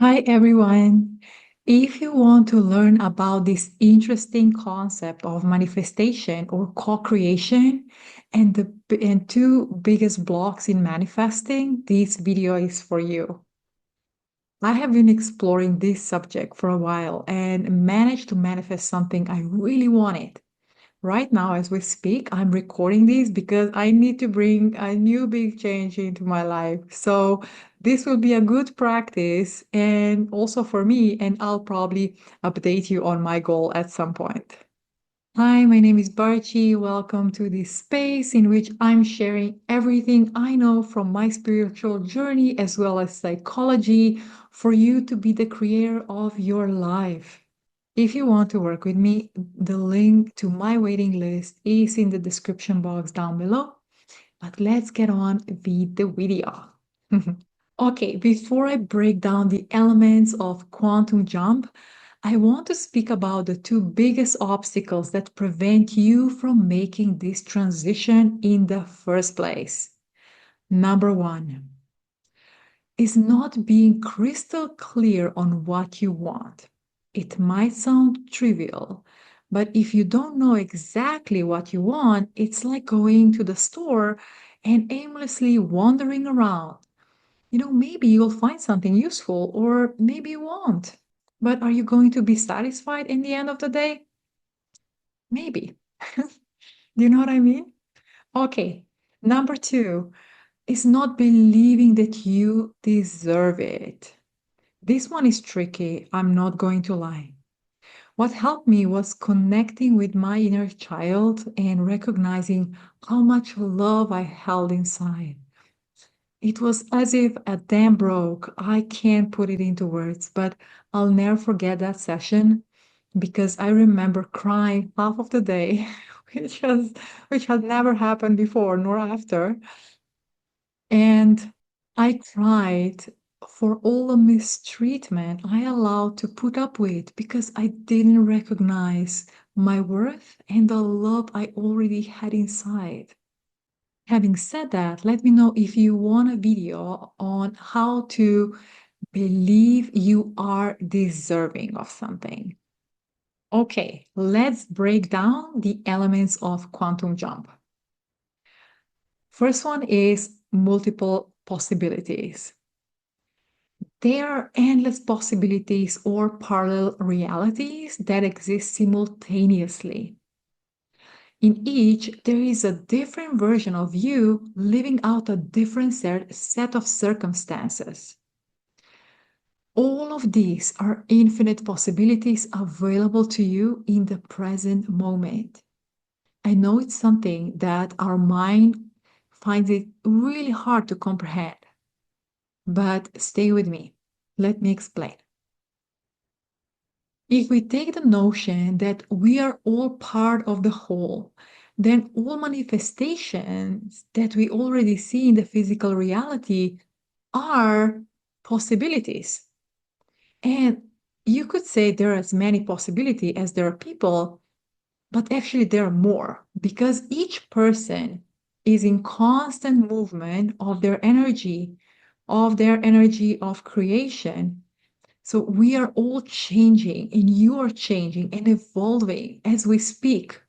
Hi, everyone. If you want to learn about this interesting concept of manifestation or co-creation and two biggest blocks in manifesting, this video is for you. I have been exploring this subject for a while and managed to manifest something I really wanted. Right now, as we speak, I'm recording this because I need to bring a new big change into my life. So, this will be a good practice and also for me, and I'll probably update you on my goal at some point. Hi, my name is Barchi. Welcome to this space in which I'm sharing everything I know from my spiritual journey as well as psychology for you to be the creator of your life. If you want to work with me, the link to my waiting list is in the description box down below. But let's get on with the video. Okay, before I break down the elements of quantum jump, I want to speak about the two biggest obstacles that prevent you from making this transition in the first place. Number one is not being crystal clear on what you want. It might sound trivial, but if you don't know exactly what you want, it's like going to the store and aimlessly wandering around. Maybe you'll find something useful, or maybe you won't. But are you going to be satisfied in the end of the day? Maybe. Do you know what I mean? Okay. Number two is not believing that you deserve it. This one is tricky, I'm not going to lie. What helped me was connecting with my inner child and recognizing how much love I held inside. It was as if a dam broke. I can't put it into words, but I'll never forget that session because I remember crying half of the day, which had never happened before nor after. And I cried for all the mistreatment I allowed to put up with because I didn't recognize my worth and the love I already had inside. Having said that, let me know if you want a video on how to believe you are deserving of something. Okay, let's break down the elements of quantum jump. First one is multiple possibilities. There are endless possibilities or parallel realities that exist simultaneously. In each, there is a different version of you living out a different set of circumstances. All of these are infinite possibilities available to you in the present moment. I know it's something that our mind finds it really hard to comprehend, but stay with me. Let me explain. If we take the notion that we are all part of the whole, then all manifestations that we already see in the physical reality are possibilities. And you could say there are as many possibilities as there are people, but actually there are more because each person is in constant movement of their energy of creation. So we are all changing, and you are changing and evolving as we speak.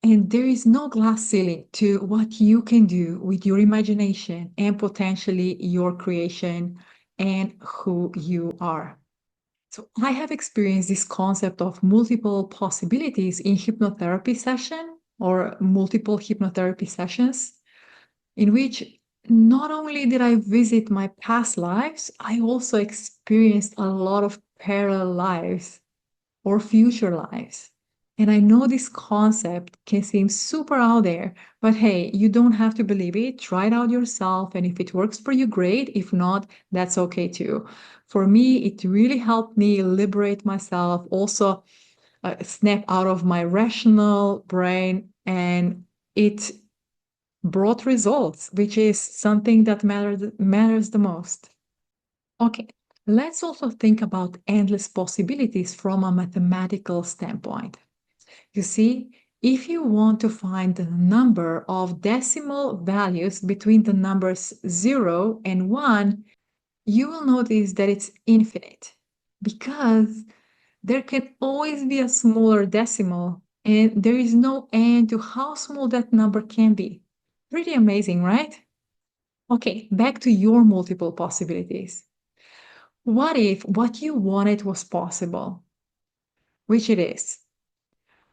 And there is no glass ceiling to what you can do with your imagination and potentially your creation and who you are. So I have experienced this concept of multiple possibilities in hypnotherapy session or multiple hypnotherapy sessions in which not only did I visit my past lives, I also experienced a lot of parallel lives or future lives. And I know this concept can seem super out there, but hey, you don't have to believe it. Try it out yourself. And if it works for you, great. If not, that's okay too. For me, it really helped me liberate myself, also snap out of my rational brain. And it brought results, which is something that matters the most. Okay, let's also think about endless possibilities from a mathematical standpoint. You see, if you want to find the number of decimal values between the numbers 0 and 1, you will notice that it's infinite because there can always be a smaller decimal, and there is no end to how small that number can be. Pretty amazing, right? Okay, back to your multiple possibilities. What if what you wanted was possible, which it is?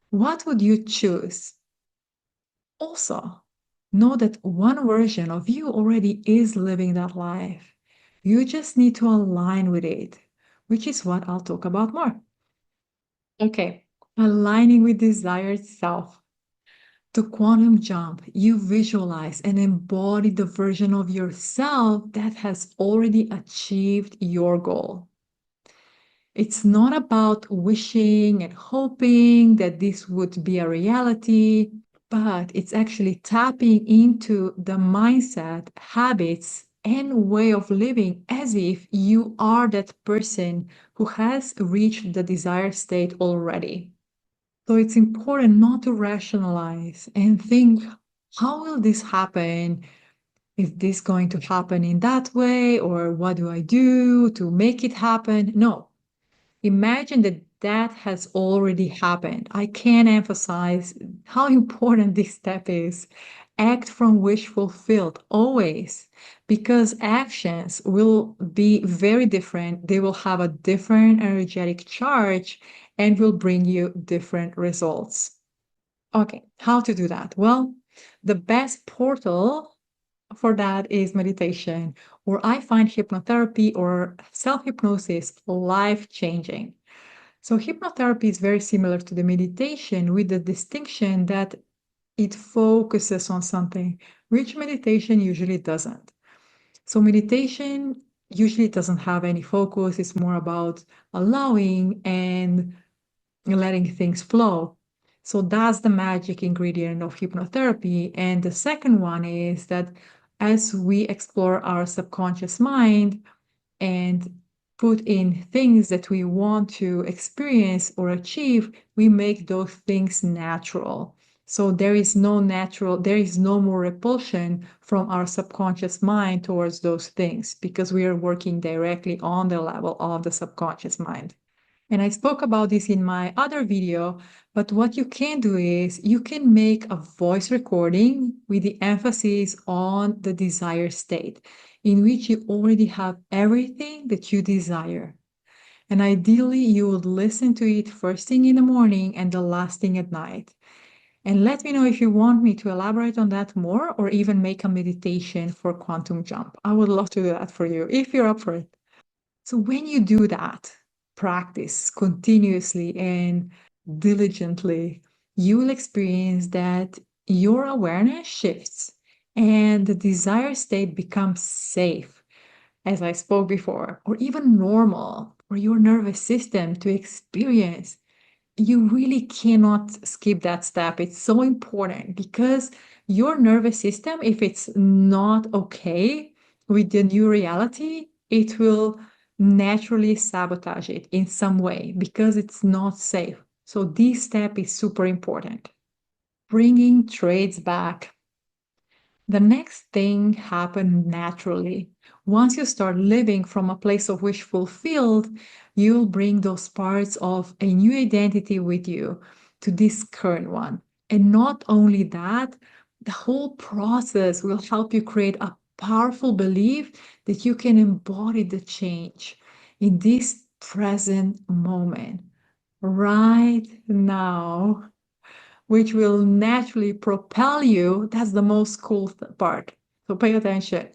What would you choose? Also, know that one version of you already is living that life. You just need to align with it, which is what I'll talk about more. Okay, aligning with desired self. The quantum jump, you visualize and embody the version of yourself that has already achieved your goal. It's not about wishing and hoping that this would be a reality, but it's actually tapping into the mindset, habits, and way of living as if you are that person who has reached the desired state already. So it's important not to rationalize and think, how will this happen? Is this going to happen in that way? Or what do I do to make it happen? No, imagine that that has already happened. I can't emphasize how important this step is. Act from wish fulfilled always, because actions will be very different. They will have a different energetic charge and will bring you different results. Okay, how to do that? Well, the best portal for that is meditation, or I find hypnotherapy or self hypnosis life changing. So, hypnotherapy is very similar to the meditation with the distinction that it focuses on something, which meditation usually doesn't. So, meditation usually doesn't have any focus, it's more about allowing and letting things flow. So, that's the magic ingredient of hypnotherapy. And the second one is that as we explore our subconscious mind, and put in things that we want to experience or achieve, we make those things natural. So there is no more repulsion from our subconscious mind towards those things because we are working directly on the level of the subconscious mind. And I spoke about this in my other video, but what you can do is you can make a voice recording with the emphasis on the desired state, in which you already have everything that you desire. And ideally, you would listen to it first thing in the morning and the last thing at night. And let me know if you want me to elaborate on that more or even make a meditation for quantum jump. I would love to do that for you if you're up for it. So when you do that, practice continuously and diligently, you will experience that your awareness shifts and the desired state becomes safe, as I spoke before, or even normal for your nervous system to experience. You really cannot skip that step. It's so important because your nervous system, if it's not okay with the new reality, it will naturally sabotage it in some way because it's not safe. So this step is super important. Bringing trades back. The next thing happened naturally. Once you start living from a place of wish fulfilled, you'll bring those parts of a new identity with you to this current one. And not only that, the whole process will help you create a powerful belief that you can embody the change in this present moment, right now, which will naturally propel you. That's the most cool part. So pay attention.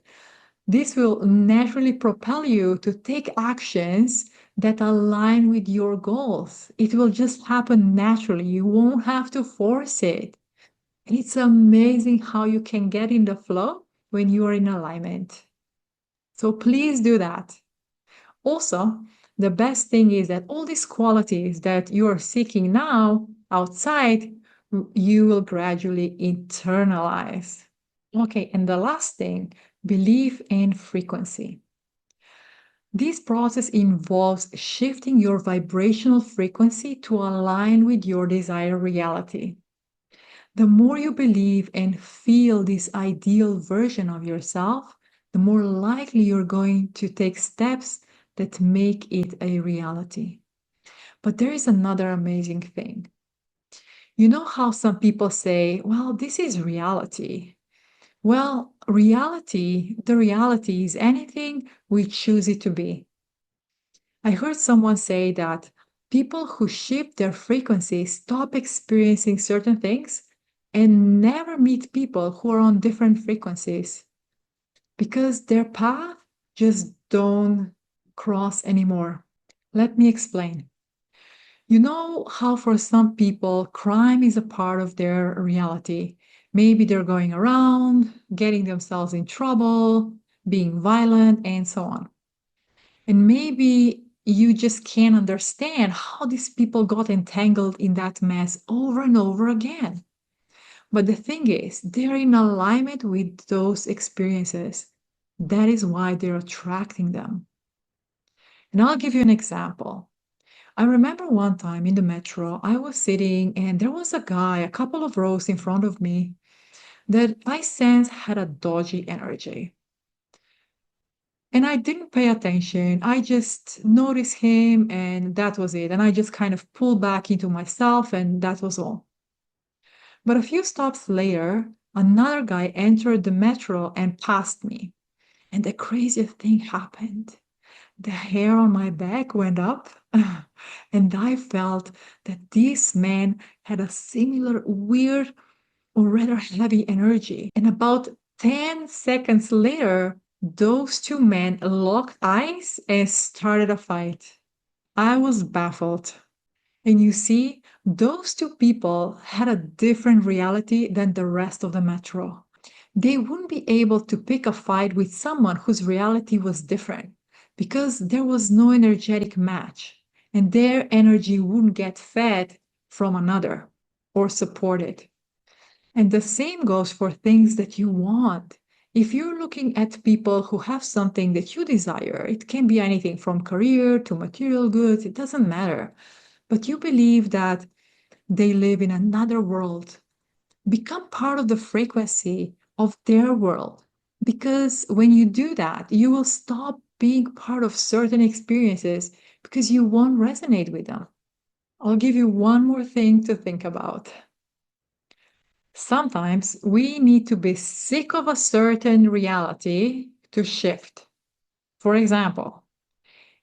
This will naturally propel you to take actions that align with your goals. It will just happen naturally. You won't have to force it. It's amazing how you can get in the flow when you are in alignment. So please do that. Also, the best thing is that all these qualities that you are seeking now outside, you will gradually internalize. Okay, and the last thing, belief and frequency. This process involves shifting your vibrational frequency to align with your desired reality. The more you believe and feel this ideal version of yourself, the more likely you're going to take steps that make it a reality. But there is another amazing thing. You know how some people say, well, this is reality. Well, the reality is anything we choose it to be. I heard someone say that people who shift their frequency stop experiencing certain things and never meet people who are on different frequencies because their path just don't cross anymore. Let me explain. You know how for some people crime is a part of their reality. Maybe they're going around, getting themselves in trouble, being violent, and so on. And maybe you just can't understand how these people got entangled in that mess over and over again. But the thing is, they're in alignment with those experiences. That is why they're attracting them. And I'll give you an example. I remember one time in the metro, I was sitting and there was a guy a couple of rows in front of me that I sensed had a dodgy energy. And I didn't pay attention. I just noticed him and that was it. And I just kind of pulled back into myself and that was all. But a few stops later, another guy entered the metro and passed me. And the craziest thing happened. The hair on my back went up, and I felt that this man had a similar weird or rather heavy energy. And about 10 seconds later, those two men locked eyes and started a fight. I was baffled. And you see, those two people had a different reality than the rest of the metro. They wouldn't be able to pick a fight with someone whose reality was different because there was no energetic match, and their energy wouldn't get fed from another or supported. And the same goes for things that you want. If you're looking at people who have something that you desire, it can be anything from career to material goods, it doesn't matter. But you believe that they live in another world, become part of the frequency of their world. Because when you do that, you will stop being part of certain experiences because you won't resonate with them. I'll give you one more thing to think about. Sometimes we need to be sick of a certain reality to shift. For example,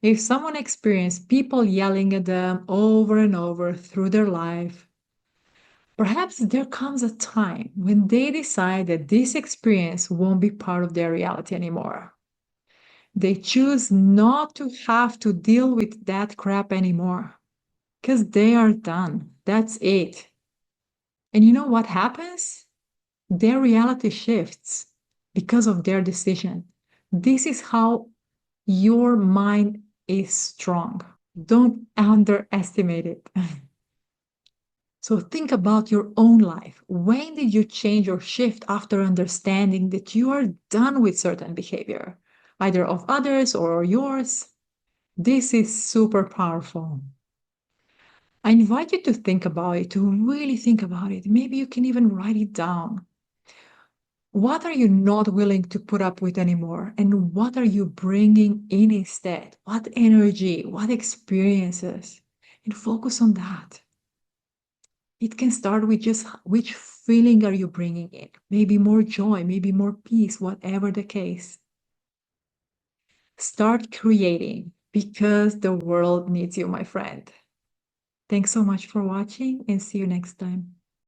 if someone experienced people yelling at them over and over through their life, perhaps there comes a time when they decide that this experience won't be part of their reality anymore. They choose not to have to deal with that crap anymore because they are done. That's it. And you know what happens? Their reality shifts because of their decision. This is how your mind is strong. Don't underestimate it. So think about your own life. When did you change or shift after understanding that you are done with certain behavior, either of others or yours? This is super powerful. I invite you to think about it, to really think about it. Maybe you can even write it down. What are you not willing to put up with anymore? And what are you bringing in instead? What energy, what experiences? And focus on that. It can start with just which feeling are you bringing in? Maybe more joy, maybe more peace, whatever the case. Start creating because the world needs you, my friend. Thanks so much for watching and see you next time.